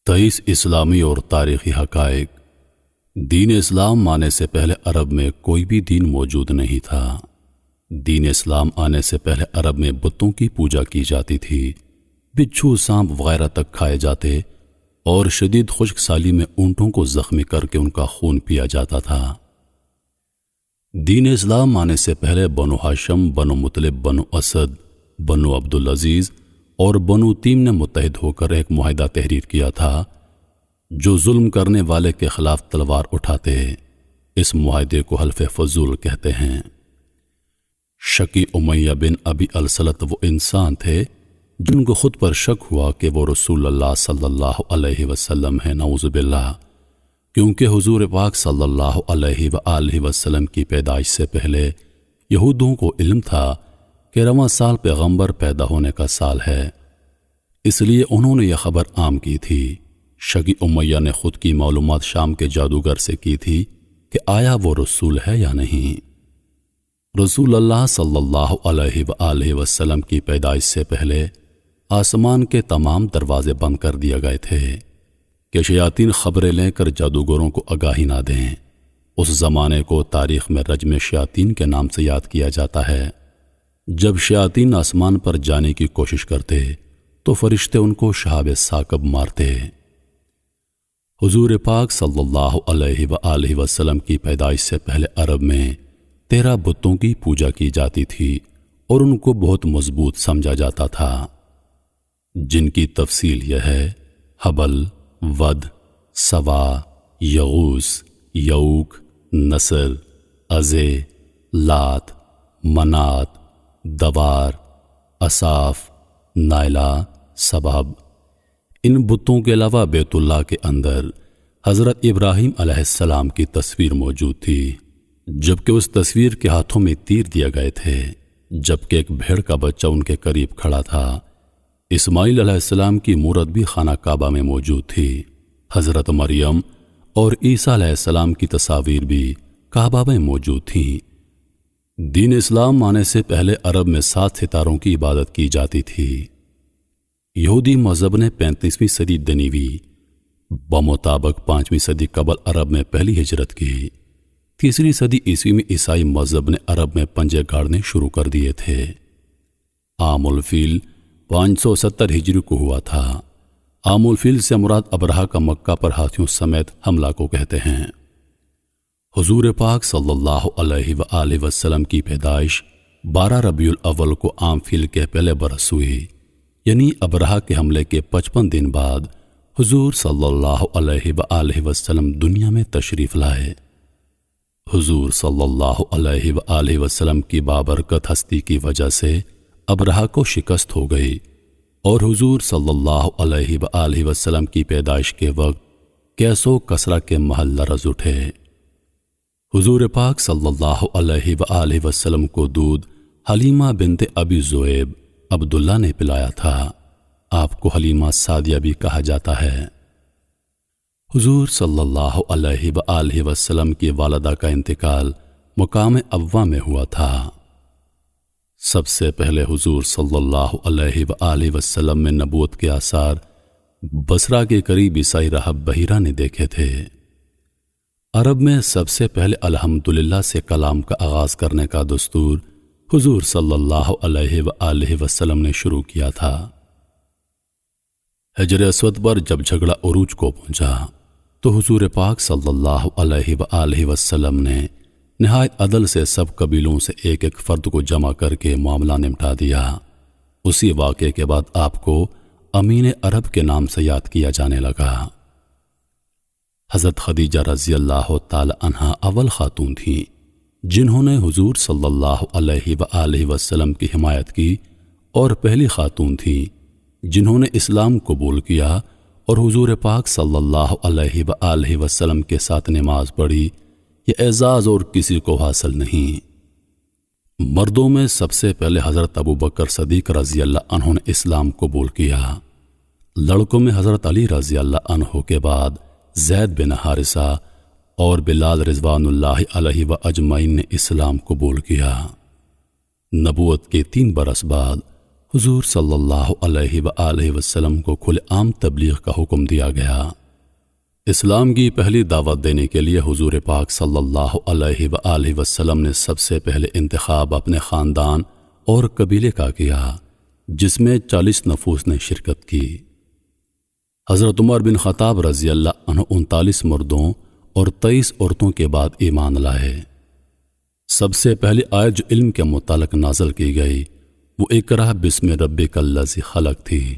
23 اسلامی اور تاریخی حقائق۔ دین اسلام آنے سے پہلے عرب میں کوئی بھی دین موجود نہیں تھا۔ دین اسلام آنے سے پہلے عرب میں بتوں کی پوجا کی جاتی تھی، بچھو، سانپ وغیرہ تک کھائے جاتے اور شدید خشک سالی میں اونٹوں کو زخمی کر کے ان کا خون پیا جاتا تھا۔ دین اسلام آنے سے پہلے بنو ہاشم، بنو مطلب، بنو اسد، بنو عبدالعزیز اور بنو تیم نے متحد ہو کر ایک معاہدہ تحریر کیا تھا جو ظلم کرنے والے کے خلاف تلوار اٹھاتے۔ اس معاہدے کو حلف فضول کہتے ہیں۔ شکی امیہ بن ابی السلط وہ انسان تھے جن کو خود پر شک ہوا کہ وہ رسول اللہ صلی اللہ علیہ وسلم ہیں، نعوذ باللہ، کیونکہ حضور پاک صلی اللہ علیہ وآلہ وسلم کی پیدائش سے پہلے یہودوں کو علم تھا کہ رواں سال پیغمبر پیدا ہونے کا سال ہے، اس لیے انہوں نے یہ خبر عام کی تھی۔ شکی امیہ نے خود کی معلومات شام کے جادوگر سے کی تھی کہ آیا وہ رسول ہے یا نہیں۔ رسول اللہ صلی اللہ علیہ وآلہ وسلم کی پیدائش سے پہلے آسمان کے تمام دروازے بند کر دیے گئے تھے کہ شیاطین خبریں لے کر جادوگروں کو آگاہی نہ دیں۔ اس زمانے کو تاریخ میں رجم شیاطین کے نام سے یاد کیا جاتا ہے۔ جب شیاطین آسمان پر جانے کی کوشش کرتے تو فرشتے ان کو شہاب ثاقب مارتے۔ حضور پاک صلی اللہ علیہ وآلہ وسلم کی پیدائش سے پہلے عرب میں 13 بتوں کی پوجا کی جاتی تھی اور ان کو بہت مضبوط سمجھا جاتا تھا، جن کی تفصیل یہ ہے: حبل، ود، سوا، یغوث، یعوق، نصر، عزے، لات، منات، دوار، اصاف، نائلہ، سبب۔ ان بتوں کے علاوہ بیت اللہ کے اندر حضرت ابراہیم علیہ السلام کی تصویر موجود تھی، جبکہ اس تصویر کے ہاتھوں میں تیر دیے گئے تھے، جبکہ ایک بھیڑ کا بچہ ان کے قریب کھڑا تھا۔ اسماعیل علیہ السلام کی مورت بھی خانہ کعبہ میں موجود تھی۔ حضرت مریم اور عیسیٰ علیہ السلام کی تصاویر بھی کعبہ میں موجود تھیں۔ دین اسلام آنے سے پہلے عرب میں 7 ستاروں کی عبادت کی جاتی تھی۔ یہودی مذہب نے 35ویں صدی دنیوی بمطابق 5ویں صدی قبل عرب میں پہلی ہجرت کی۔ 3 صدی عیسوی میں عیسائی مذہب نے عرب میں پنجے گاڑنے شروع کر دیے تھے۔ عام الفیل 570 ہجری کو ہوا تھا۔ عام الفیل سے مراد ابرہہ کا مکہ پر ہاتھیوں سمیت حملہ کو کہتے ہیں۔ حضور پاک صلی اللہ علیہ وآلہ وسلم کی پیدائش 12 ربیع الاول کو عام فیل کے پہلے برس ہوئی، یعنی ابرہہ کے حملے کے 55 دن بعد حضور صلی اللہ علیہ وآلہ وسلم دنیا میں تشریف لائے۔ حضور صلی اللہ علیہ وآلہ وسلم کی بابرکت ہستی کی وجہ سے ابرہہ کو شکست ہو گئی اور حضور صلی اللہ علیہ وآلہ وسلم کی پیدائش کے وقت کیس و کسرا کے محل لرز اٹھے۔ حضور پاک صلی اللہ علیہ وآلہ وسلم کو دودھ حلیمہ بنت ابی ذؤیب عبداللہ نے پلایا تھا۔ آپ کو حلیمہ سعدیہ بھی کہا جاتا ہے۔ حضور صلی اللہ علیہ وآلہ وسلم کی والدہ کا انتقال مقام ابوا میں ہوا تھا۔ سب سے پہلے حضور صلی اللہ علیہ وآلہ وسلم میں نبوت کے آثار بصرہ کے قریب عیسائی راہب بحیرہ نے دیکھے تھے۔ عرب میں سب سے پہلے الحمدللہ سے کلام کا آغاز کرنے کا دستور حضور صلی اللہ علیہ وآلہ وسلم نے شروع کیا تھا۔ حجر اسود پر جب جھگڑا عروج کو پہنچا تو حضور پاک صلی اللہ علیہ وآلہ وسلم نے نہایت عدل سے سب قبیلوں سے ایک ایک فرد کو جمع کر کے معاملہ نمٹا دیا۔ اسی واقعے کے بعد آپ کو امین عرب کے نام سے یاد کیا جانے لگا۔ حضرت خدیجہ رضی اللہ تعالی عنہا اول خاتون تھیں جنہوں نے حضور صلی اللہ علیہ وآلہ وسلم کی حمایت کی اور پہلی خاتون تھیں جنہوں نے اسلام قبول کیا اور حضور پاک صلی اللہ علیہ وآلہ وسلم کے ساتھ نماز پڑھی۔ یہ اعزاز اور کسی کو حاصل نہیں۔ مردوں میں سب سے پہلے حضرت ابوبکر صدیق رضی اللہ عنہ نے اسلام قبول کیا۔ لڑکوں میں حضرت علی رضی اللہ عنہ کے بعد زید بن حارثہ اور بلال رضوان اللہ علیہ و اجمعین نے اسلام قبول کیا۔ نبوت کے 3 برس بعد حضور صلی اللہ علیہ وآلہ وسلم کو کھلے عام تبلیغ کا حکم دیا گیا۔ اسلام کی پہلی دعوت دینے کے لیے حضور پاک صلی اللہ علیہ وآلہ وسلم نے سب سے پہلے انتخاب اپنے خاندان اور قبیلے کا کیا، جس میں 40 نفوس نے شرکت کی۔ حضرت عمر بن خطاب رضی اللہ عنہ 39 مردوں اور 23 عورتوں کے بعد ایمان لائے۔ سب سے پہلی آیت جو علم کے متعلق نازل کی گئی وہ اقرأ بسم ربک الذی خلق تھی۔